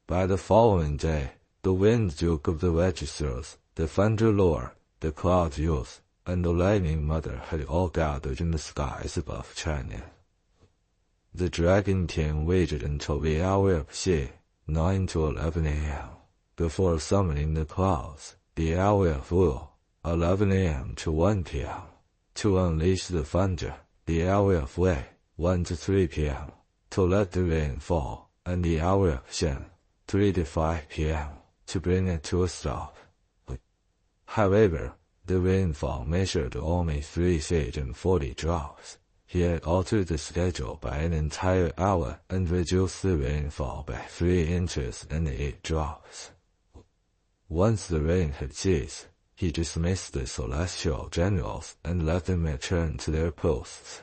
By the following day, the Wind Duke of the Registers, the Thunder Lord, the Cloud Youth, and the Lightning Mother had all gathered in the skies above China. The Dragon King waited until the hour of C, 9 to 11 a.m., before summoning the clouds, the hour of Wu, 11 a.m. to 1 p.m., to unleash the thunder, the hour of Wei, 1 to 3 p.m., to let the rain fall, and the hour of Shen, 3 to 5 p.m., to bring it to a stop. However, the rainfall measured only 3 feet and 40 drops. He had altered the schedule by an entire hour and reduced the rainfall by 3 inches and 8 drops. Once the rain had ceased, he dismissed the celestial generals and let them return to their posts.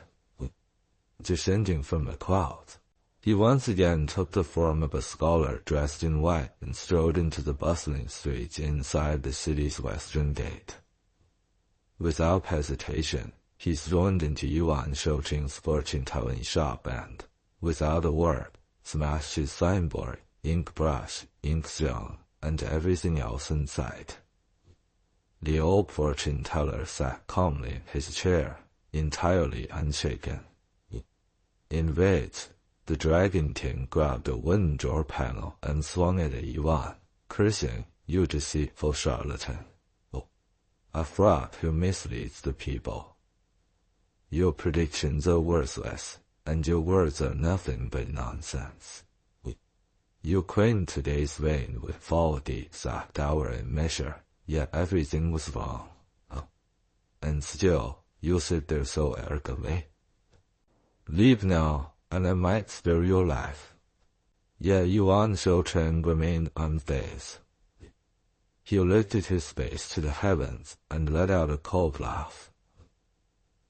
Descending from the clouds, he once again took the form of a scholar dressed in white and strode into the bustling streets inside the city's western gate. Without hesitation, he stormed into Yuan Shouqing's fortune-telling shop and, without a word, smashed his signboard, ink brush, ink stone, and everything else in sight. The old fortune-teller sat calmly in his chair, entirely unshaken. Enraged, the Dragon King grabbed a wooden door panel and swung it at Yuan, cursing, "You deceitful charlatan! A fraud who misleads the people. Your predictions are worthless, and your words are nothing but nonsense. You claimed today's rain would fall at the exact hour and measure, yet everything was wrong. And still, you sit there so arrogantly. Leave now, and I might spare your life." Yet Yuan Shoucheng remained unfazed. He lifted his face to the heavens and let out a cold laugh.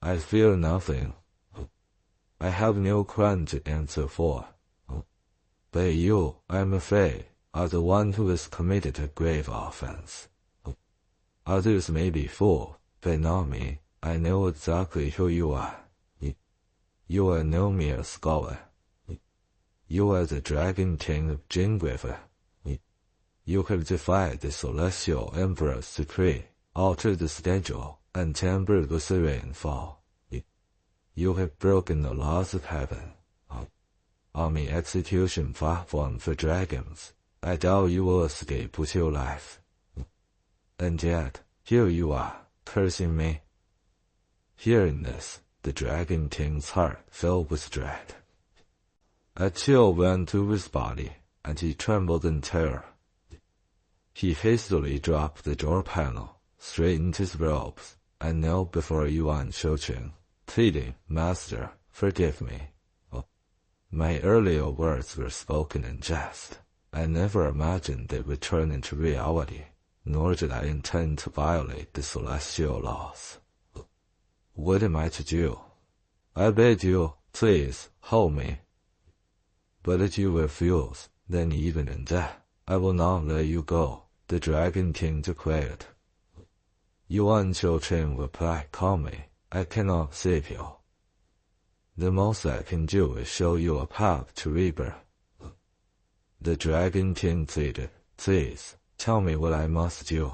"I fear nothing. I have no crime to answer for. But you, I am afraid, are the one who has committed a grave offense. Others may be fooled, but not me. I know exactly who you are. You are no mere scholar. You are the Dragon King of Jing River. You have defied the Celestial Emperor's decree, altered the schedule, and tampered with the rainfall. You have broken the laws of heaven. On the execution platform for dragons, I doubt you will escape with your life. And yet, here you are, cursing me." Hearing this, the Dragon King's heart filled with dread. A chill ran through his body, and he trembled in terror. He hastily dropped the door panel, straightened his robes, and knelt before Yuan Shoucheng, pleading, "Master, forgive me. My earlier words were spoken in jest. I never imagined they would turn into reality, nor did I intend to violate the celestial laws. What am I to do? I beg you, please, hold me. But if you refuse, then even in death, I will not let you go," the Dragon King declared. Yuan Shoucheng replied calmly, "I cannot save you. The most I can do is show you a path to rebirth." The Dragon King pleaded, "Please, tell me what I must do."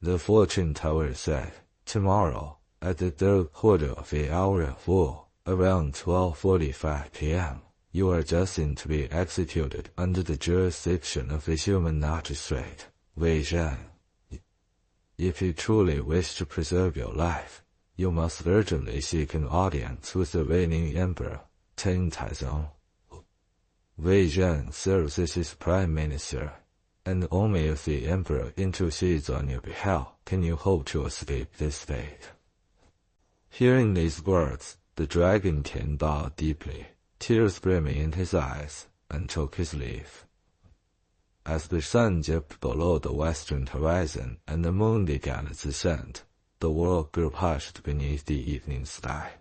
The fortune teller said, "Tomorrow, at the third quarter of the hour of Wu, around 12:45 p.m., you are destined to be executed under the jurisdiction of the human magistrate, Wei Zhen. If you truly wish to preserve your life, you must urgently seek an audience with the reigning emperor, Entr. Wei Zhen serves as his prime minister, and only if the emperor intercedes on your behalf can you hope to escape this fate." Hearing these words, the Dragon King bowed deeply, tears brimming in his eyes, and took his leave. As the sun dipped below the western horizon and the moon began its ascent, the world grew hushed beneath the evening sky.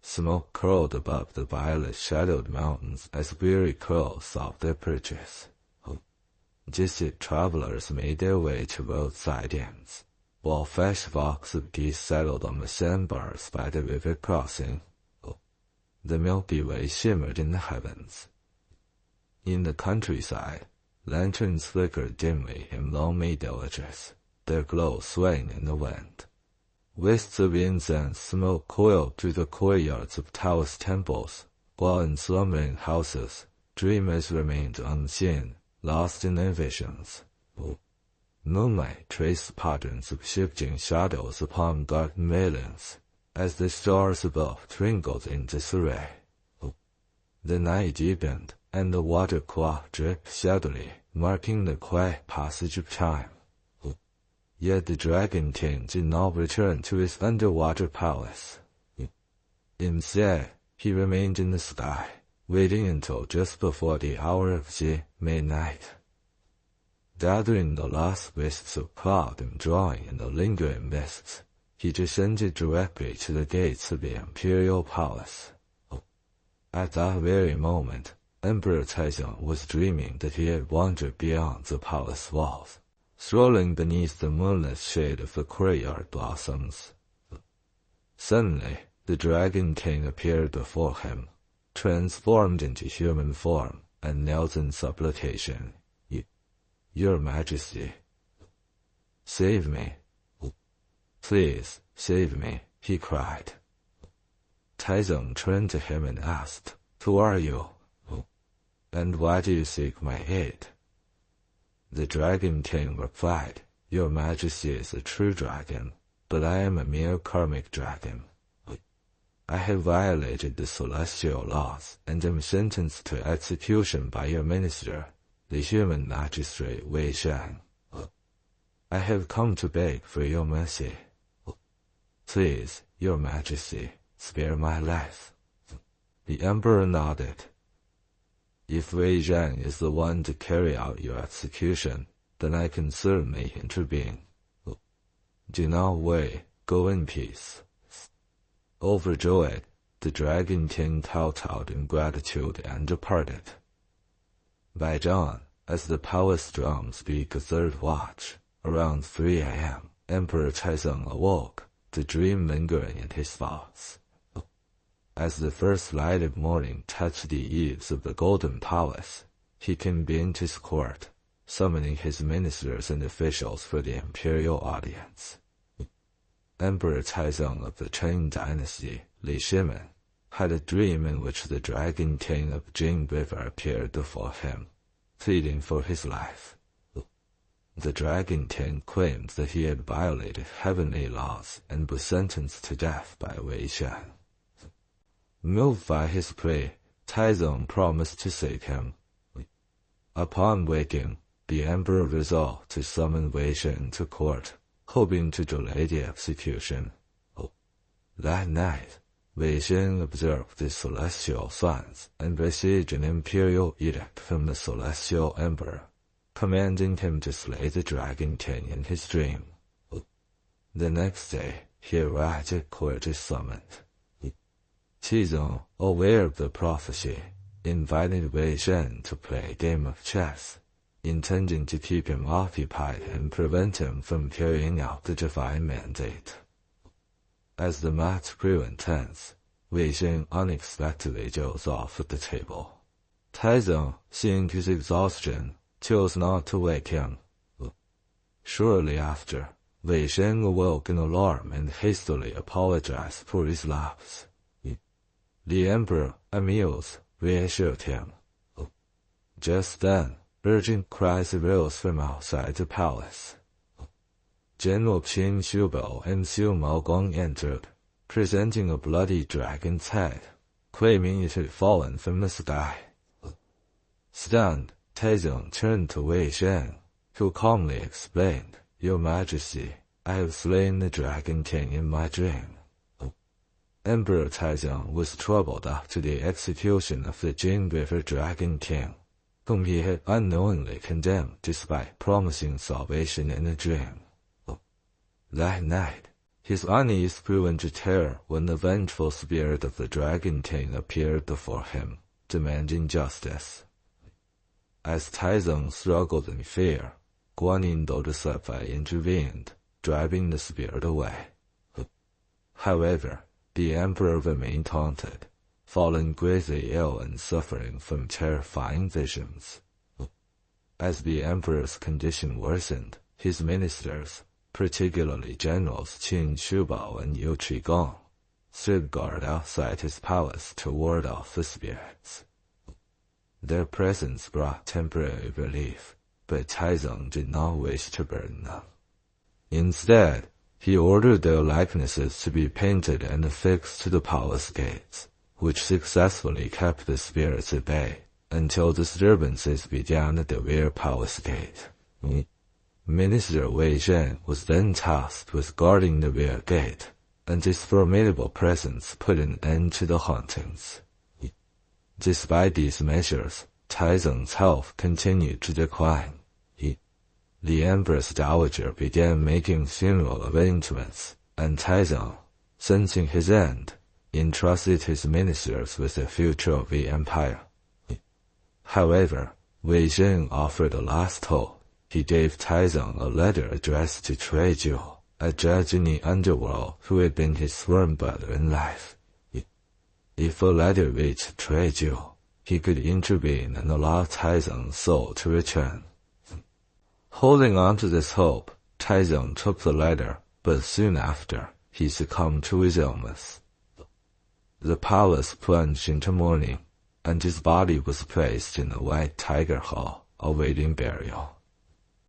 Smoke curled above the violet-shadowed mountains as weary crows sought their perches. Distant travelers made their way to roadside inns, while fresh flocks of geese settled on the sandbars by the river crossing. The Milky Way shimmered in the heavens. In the countryside, lanterns flickered dimly in lonely villages, their glow swaying in the wind. Wisps of incense smoke coiled through the courtyards of Taoist temples, while in slumbering houses, dreamers remained unseen, lost in their visions. Moonlight traced patterns of shifting shadows upon dark mailings, as the stars above twinkled in disarray. The night deepened, and the water clock dripped shadowy, marking the quiet passage of time. Yet the Dragon King did not return to his underwater palace. Instead, he remained in the sky, waiting until just before the hour of midnight. Gathering the last wisps of cloud and drawing in the lingering mists, he descended directly to the gates of the imperial palace. At that very moment, Emperor Taizong was dreaming that he had wandered beyond the palace walls, strolling beneath the moonless shade of the courtyard blossoms. Suddenly, the Dragon King appeared before him, transformed into human form, and knelt in supplication. Your Majesty, save me. Please, save me, he cried. Taizong turned to him and asked, Who are you? And why do you seek my aid? The Dragon King replied, Your Majesty is a true dragon, but I am a mere karmic dragon. I have violated the celestial laws and am sentenced to execution by your minister, the human magistrate Wei Shan. I have come to beg for your mercy. Please, your Majesty, spare my life. The Emperor nodded. If Wei Shan is the one to carry out your execution, then I can certainly intervene. Do not worry, go in peace. Overjoyed, the Dragon King kowtowed in gratitude and departed. By dawn, as the palace drums beat the third watch, around 3 a.m., Emperor Taizong awoke, the dream lingering in his thoughts. As the first light of morning touched the eaves of the Golden Palace, he convened his court, summoning his ministers and officials for the imperial audience. Emperor Taizong of the Cheng Dynasty, Li Shimen, had a dream in which the Dragon King of Jing River appeared before him, pleading for his life. The Dragon King claimed that he had violated heavenly laws and was sentenced to death by Wei Shan. Moved by his plea, Taizong promised to save him. Upon waking, the emperor resolved to summon Wei Shan to court, hoping to delay the execution. That night, Wei Shan observed the celestial signs and received an imperial edict from the celestial emperor, commanding him to slay the Dragon King in his dream. The next day, he arrived at court as summoned. Taizong, aware of the prophecy, invited Wei Shan to play a game of chess, intending to keep him occupied and prevent him from carrying out the divine mandate. As the match grew intense, Wei Shan unexpectedly dozed off at the table. Taizong, seeing his exhaustion, chose not to wake him. Shortly after, Wei Shan awoke in alarm and hastily apologized for his lapse. The emperor, amused, reassured him. Just then, urgent cries arose from outside the palace. General Qin Xiubao and Xiu Maogong entered, presenting a bloody dragon's head, claiming it had fallen from the sky. Stunned, Taizong turned to Wei Shan, who calmly explained, Your Majesty, I have slain the Dragon King in my dream. Emperor Taizong was troubled after the execution of the Jing River Dragon King, whom he had unknowingly condemned despite promising salvation in a dream. That night, his unease grew into terror when the vengeful spirit of the Dragon King appeared before him, demanding justice. As Taizong struggled in fear, Guanyin Dodasefei intervened, driving the spirit away. However, the emperor remained haunted, fallen greatly ill and suffering from terrifying visions. As the emperor's condition worsened, his ministers, particularly generals Qin Shubao and Yu Qigong, stood guard outside his palace to ward off the spirits. Their presence brought temporary relief, but Taizong did not wish to burden them. Instead, he ordered their likenesses to be painted and affixed to the palace gates, which successfully kept the spirits at bay until disturbances began at the rear palace gate. Minister Wei Zhen was then tasked with guarding the rear gate, and his formidable presence put an end to the hauntings. Despite these measures, Taizong's health continued to decline. The Empress Dowager began making funeral arrangements, and Taizong, sensing his end, entrusted his ministers with the future of the empire. However, Wei Zhen offered a last hope. He gave Taizong a letter addressed to Cui Jiu, a judge in the underworld who had been his sworn brother in life. If the letter reached Cui Jiu, he could intervene and allow Taizong's soul to return. Holding on to this hope, Taizong took the letter, but soon after, he succumbed to his illness. The palace plunged into mourning, and his body was placed in the White Tiger Hall, awaiting burial.